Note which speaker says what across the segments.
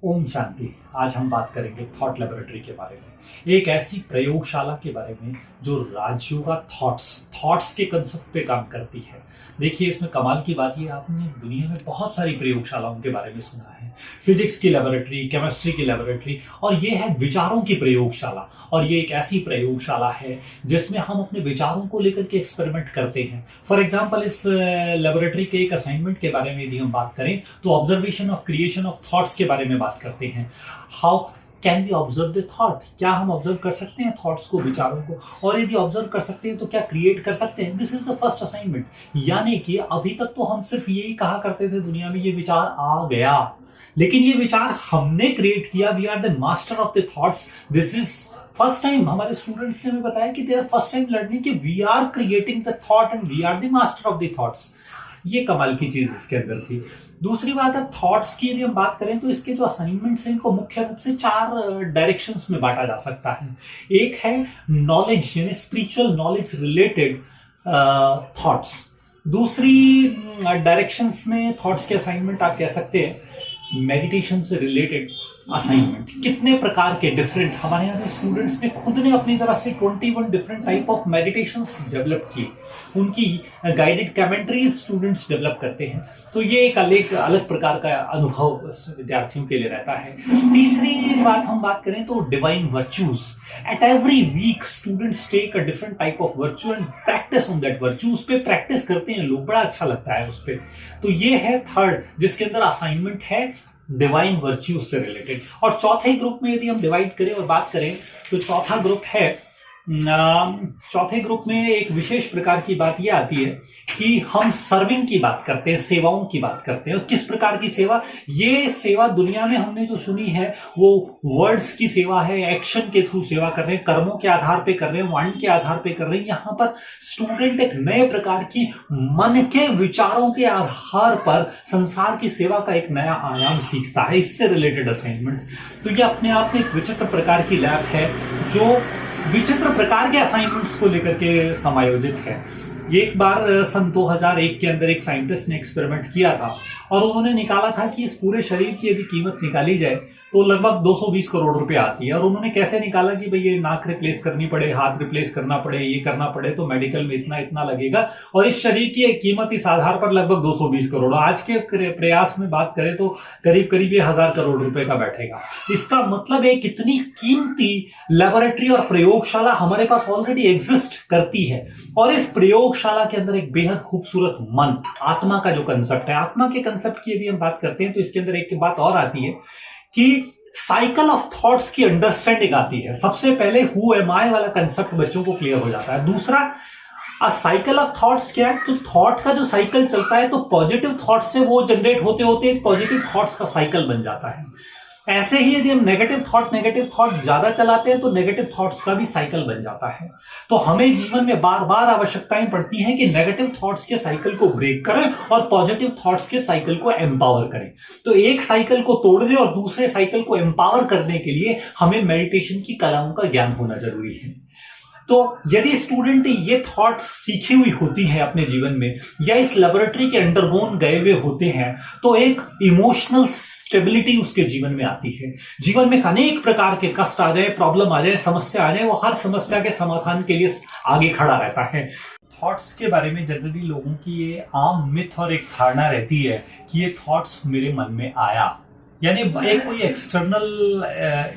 Speaker 1: ओम शांति। आज हम बात करेंगे थॉट लेबोरेटरी के बारे में, एक ऐसी प्रयोगशाला के बारे में जो राजयोगा थॉट्स के कंसेप्ट पे काम करती है। देखिए, इसमें कमाल की बात यह, आपने दुनिया में बहुत सारी प्रयोगशालाओं के बारे में सुना है, फिजिक्स की लेबोरेटरी, केमिस्ट्री की लेबोरेटरी, और ये है विचारों की प्रयोगशाला। और ये एक ऐसी प्रयोगशाला है जिसमें हम अपने विचारों को लेकर के एक्सपेरिमेंट करते हैं। फॉर एग्जाम्पल, इस लेबोरेटरी के एक असाइनमेंट के बारे में यदि हम बात करें तो observation of creation of thoughts के बारे में बात करते हैं। How can we observe the thought? क्या हम ऑब्जर्व कर सकते हैं थॉट्स को, विचारों को? और यदि ऑब्जर्व कर सकते हैं तो क्या क्रिएट कर सकते हैं? This is the first assignment. यानी कि अभी तक तो हम सिर्फ यही कहा करते थे दुनिया में ये विचार आ गया, लेकिन ये विचार हमने क्रिएट किया। We are the master of the thoughts. This is first time हमारे स्टूडेंट्स ने हमें बताया कि they are first time learning कि we are creating the thought and we are the master of the thoughts. ये कमाल की चीज इसके अंदर थी। दूसरी बात है, थॉट्स की यदि हम बात करें तो इसके जो असाइनमेंट्स हैं इनको मुख्य रूप से 4 डायरेक्शंस में बांटा जा सकता है। एक है नॉलेज, यानी स्पिरिचुअल नॉलेज रिलेटेड थॉट्स। दूसरी डायरेक्शंस में थॉट्स के असाइनमेंट आप कह सकते हैं मेडिटेशन से रिलेटेड असाइनमेंट। कितने प्रकार के डिफरेंट, हमारे यहाँ स्टूडेंट्स ने खुद ने अपनी तरफ से 21 different type of meditations develop किए, उनकी गाइडेड कमेंट्रीज स्टूडेंट्स डेवलप करते हैं। तो ये एक अलग प्रकार का अनुभव विद्यार्थियों के लिए रहता है। तीसरी बात हम बात करें तो divine virtues. At every week students take a different type of virtue and practice on that virtue. उस पर प्रैक्टिस करते हैं लोग, बड़ा अच्छा लगता है उस पर। तो ये है थर्ड, जिसके अंदर असाइनमेंट है डिवाइन वर्च्यूज से रिलेटेड। और चौथे ग्रुप में यदि हम डिवाइड करें और बात करें तो चौथे ग्रुप में एक विशेष प्रकार की बात यह आती है कि हम सर्विंग की बात करते हैं, सेवाओं की बात करते हैं। और किस प्रकार की सेवा? ये सेवा दुनिया में हमने जो सुनी है वो वर्ड्स की सेवा है, एक्शन के थ्रू सेवा कर रहे हैं, कर्मों के आधार पे कर रहे हैं, वाणी के आधार पे कर रहे हैं। यहां पर स्टूडेंट एक नए प्रकार की मन के विचारों के आधार पर संसार की सेवा का एक नया आयाम सीखता है। इससे रिलेटेड असाइनमेंट, तो ये अपने आप में एक विचित्र प्रकार की लैब है जो विचित्र प्रकार के असाइनमेंट्स को लेकर के समायोजित है। ये एक बार सन 2001 के अंदर एक साइंटिस्ट ने एक्सपेरिमेंट किया था और उन्होंने निकाला था कि इस पूरे शरीर की यदि कीमत निकाली जाए तो लगभग 220 करोड़ रुपए आती है। और उन्होंने कैसे निकाला कि भाई ये नाक रिप्लेस करनी पड़े, हाथ रिप्लेस करना पड़े, ये करना पड़े तो मेडिकल में इतना इतना लगेगा, और इस शरीर की कीमत इस आधार पर लगभग 220 करोड़। आज के प्रयास में बात करें तो करीब करीब 1000 करोड़ रुपए का बैठेगा। इसका मतलब है कितनी कीमती लेबोरेटरी और प्रयोगशाला हमारे पास ऑलरेडी एग्जिस्ट करती है। और इस प्रयोगशाला के अंदर एक बेहद खूबसूरत मन, आत्मा का जो कंसेप्ट है, आत्मा के कंसेप्ट की यदि हम बात करते हैं तो इसके अंदर एक बात और आती है कि साइकिल ऑफ थॉट्स की अंडरस्टैंडिंग आती है। सबसे पहले हु एम आई वाला कंसेप्ट बच्चों को क्लियर हो जाता है। दूसरा, साइकिल ऑफ थॉट्स क्या है? तो थॉट का जो साइकिल चलता है तो पॉजिटिव थॉट से वो जनरेट होते होते एक पॉजिटिव थॉट्स का साइकिल बन जाता है। ऐसे ही यदि हम नेगेटिव थॉट ज्यादा चलाते हैं तो नेगेटिव थॉट्स का भी साइकिल बन जाता है। तो हमें जीवन में बार बार आवश्यकताएं पड़ती हैं कि नेगेटिव थॉट्स के साइकिल को ब्रेक करें और पॉजिटिव थॉट्स के साइकिल को एम्पावर करें। तो एक साइकिल को तोड़ दें और दूसरे साइकिल को एम्पावर करने के लिए हमें मेडिटेशन की कलाओं का ज्ञान होना जरूरी है। तो यदि स्टूडेंट ये थॉट्स सीखी हुई होती हैं अपने जीवन में या इस लेबोरेटरी के अंडरगोन गए हुए होते हैं तो एक इमोशनल स्टेबिलिटी उसके जीवन में आती है। जीवन में अनेक प्रकार के कष्ट आ जाए, प्रॉब्लम आ जाए, समस्या आ जाए, वो हर समस्या के समाधान के लिए आगे खड़ा रहता है। थॉट्स के बारे में जनरली लोगों की ये आम मिथ और एक धारणा रहती है कि ये थॉट्स मेरे मन में आया, यानी एक कोई एक्सटर्नल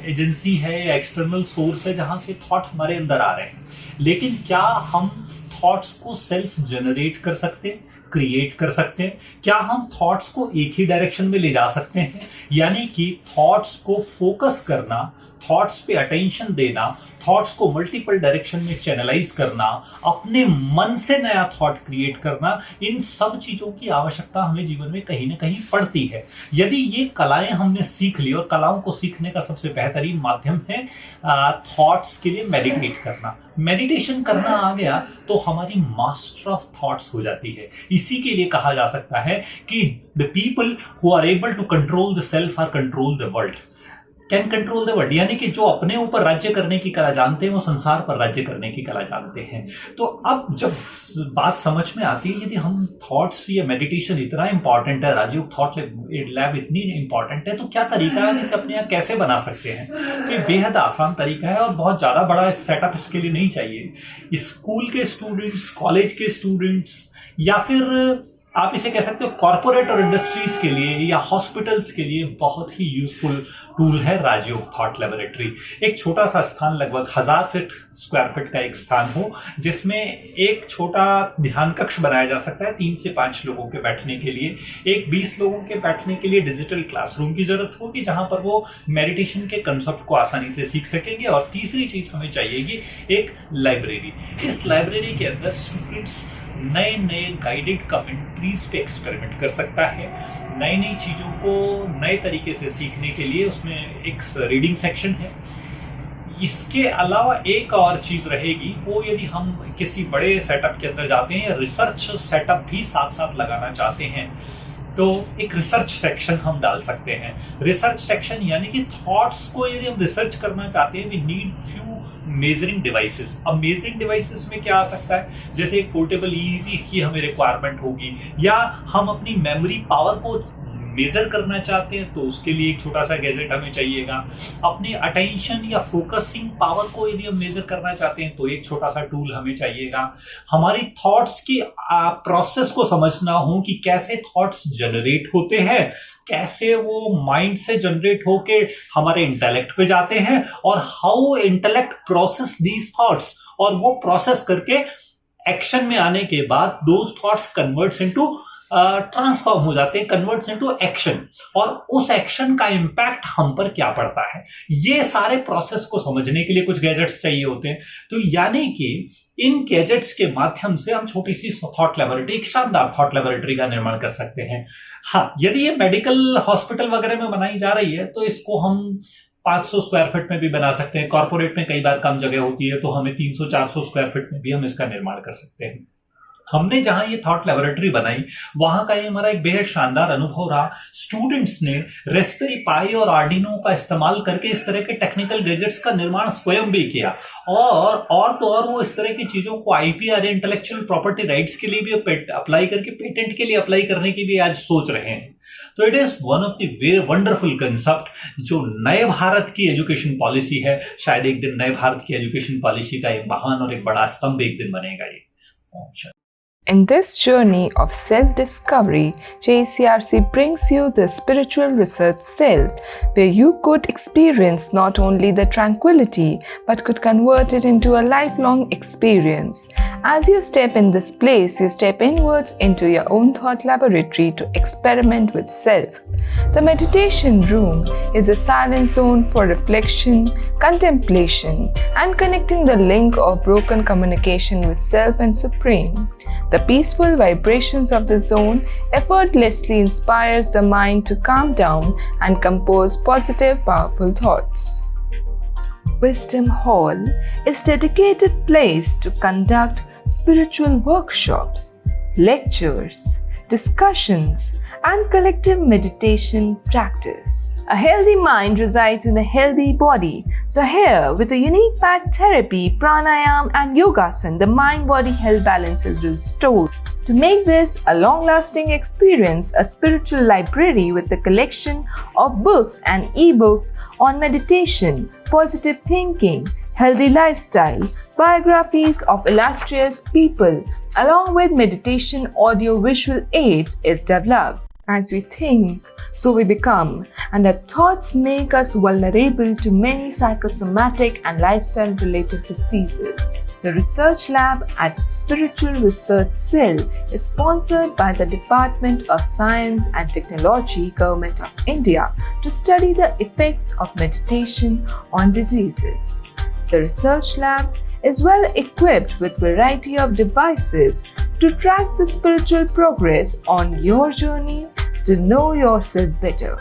Speaker 1: एजेंसी है या एक्सटर्नल सोर्स है जहां से थॉट हमारे अंदर आ रहे हैं। लेकिन क्या हम थॉट्स को सेल्फ जनरेट कर सकते हैं, क्रिएट कर सकते हैं? क्या हम थॉट्स को एक ही डायरेक्शन में ले जा सकते हैं? यानी कि थॉट्स को फोकस करना, थॉट्स पे अटेंशन देना, थॉट्स को मल्टीपल डायरेक्शन में चैनलाइज करना, अपने मन से नया थॉट क्रिएट करना, इन सब चीजों की आवश्यकता हमें जीवन में कहीं ना कहीं पड़ती है। यदि ये कलाएं हमने सीख ली, और कलाओं को सीखने का सबसे बेहतरीन माध्यम है थॉट्स के लिए मेडिटेट करना। मेडिटेशन करना आ गया तो हमारी मास्टर ऑफ थॉट्स हो जाती है। इसी के लिए कहा जा सकता है कि the people who are able to control the self are control the world. Can control the world, यानी कि जो अपने ऊपर राज्य करने की कला जानते हैं वो संसार पर राज्य करने की कला जानते हैं। तो अब जब बात समझ में आती है, यदि हम थॉट्स या मेडिटेशन इतना इंपॉर्टेंट है, राजयोग थॉट लैब इतनी इंपॉर्टेंट है, तो क्या तरीका है इसे अपने यहाँ कैसे बना सकते हैं? तो ये बेहद आसान तरीका है और बहुत ज्यादा बड़ा सेटअप इसके लिए नहीं चाहिए। स्कूल के स्टूडेंट्स, कॉलेज के स्टूडेंट्स, या फिर आप इसे कह सकते हो कॉर्पोरेट और इंडस्ट्रीज के लिए या हॉस्पिटल्स के लिए बहुत ही यूजफुल टूल है राजयोग थॉट लेबोरेटरी। एक छोटा सा स्थान, लगभग 1000 स्क्वायर फीट का एक स्थान हो, जिसमें एक छोटा ध्यान कक्ष बनाया जा सकता है 3 से 5 लोगों के बैठने के लिए। एक 20 लोगों के बैठने के लिए डिजिटल क्लासरूम की जरूरत होगी, जहां पर वो मेडिटेशन के कंसेप्ट को आसानी से सीख सकेंगे। और तीसरी चीज हमें चाहिएगी एक लाइब्रेरी। इस लाइब्रेरी के अंदर स्टूडेंट्स नए नए गाइडेड कमेंट्रीज पे एक्सपेरिमेंट कर सकता है। नई नई चीजों को नए तरीके से सीखने के लिए उसमें एक रीडिंग सेक्शन है। इसके अलावा एक और चीज रहेगी, वो यदि हम किसी बड़े सेटअप के अंदर जाते हैं या रिसर्च सेटअप भी साथ साथ लगाना चाहते हैं, तो एक रिसर्च सेक्शन हम डाल सकते हैं। रिसर्च सेक्शन यानी कि थॉट्स को यदि हम रिसर्च करना चाहते हैं, we need few measuring devices. अब मेजरिंग डिवाइसेस में क्या आ सकता है, जैसे एक पोर्टेबल ईईजी की हमें रिक्वायरमेंट होगी, या हम अपनी मेमोरी पावर को मेजर करना चाहते हैं तो उसके लिए एक छोटा सा गैजेट हमें चाहिएगा। अपनी अटेंशन या फोकसिंग पावर को यदि हम मेजर करना चाहते हैं तो एक छोटा सा टूल हमें चाहिएगा। हमारी थॉट्स की प्रोसेस को समझना हो कि कैसे थॉट्स जनरेट होते हैं, कैसे वो माइंड से जनरेट होके हमारे इंटेलेक्ट पे जाते हैं, और how intellect process these thoughts, और वो प्रोसेस करके एक्शन में आने के बाद those thoughts converts into transform हो जाते हैं, कन्वर्ट्स इनटू एक्शन, और उस एक्शन का इंपैक्ट हम पर क्या पड़ता है। ये सारे प्रोसेस को समझने के लिए कुछ गैजेट्स चाहिए होते हैं। तो यानी कि इन गैजेट्स के माध्यम से हम छोटी सी थॉट लेबोरेटरी, एक शानदार थॉट लेबोरेटरी का निर्माण कर सकते हैं। हाँ, यदि ये मेडिकल हॉस्पिटल वगैरह में बनाई जा रही है तो इसको हम 500 स्क्वायर फीट में भी बना सकते हैं। कॉर्पोरेट में कई बार कम जगह होती है, तो हमें 300-400 स्क्वायर फीट में भी हम इसका निर्माण कर सकते हैं। हमने जहां ये थॉट लेबोरेटरी बनाई, वहां का ये हमारा एक बेहद शानदार अनुभव रहा। स्टूडेंट्स ने रेस्पबेरी पाई और आर्डिनो का इस्तेमाल करके इस तरह के टेक्निकल गैजेट्स का निर्माण स्वयं भी किया, और तो और वो इस तरह की चीजों को आईपीआर, इंटेलेक्चुअल प्रॉपर्टी राइट्स के लिए भी अप्लाई करके, पेटेंट के लिए अप्लाई करने की भी आज सोच रहे हैं। तो it is one of the very wonderful concept जो नए भारत की एजुकेशन पॉलिसी है। शायद एक दिन नए भारत की एजुकेशन पॉलिसी का एक महान और एक बड़ा स्तंभ एक दिन बनेगा ये।
Speaker 2: In this journey of self-discovery, JCRC brings you the Spiritual Research Cell, where you could experience not only the tranquility, but could convert it into a lifelong experience. As you step in this place, you step inwards into your own thought laboratory to experiment with self. The meditation room is a silent zone for reflection, contemplation, and connecting the link of broken communication with self and Supreme. The peaceful vibrations of the zone effortlessly inspires the mind to calm down and compose positive, powerful thoughts. Wisdom Hall is a dedicated place to conduct spiritual workshops, lectures, discussions, and collective meditation practice. A healthy mind resides in a healthy body. So here, with a unique path therapy, pranayam and yogasan, the mind-body health balance is restored. To make this a long-lasting experience, a spiritual library with a collection of books and e-books on meditation, positive thinking, healthy lifestyle, biographies of illustrious people, along with meditation audio-visual aids is developed. As we think, so we become, and our thoughts make us vulnerable to many psychosomatic and lifestyle-related diseases. The research lab at Spiritual Research Cell is sponsored by the Department of Science and Technology, Government of India, to study the effects of meditation on diseases. The research lab is well equipped with variety of devices to track the spiritual progress on your journey to know yourself better.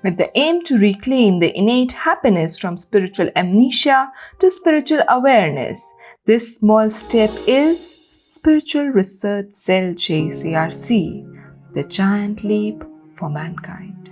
Speaker 2: With the aim to reclaim the innate happiness from spiritual amnesia to spiritual awareness, this small step is Spiritual Research Cell JCRC, the giant leap for mankind.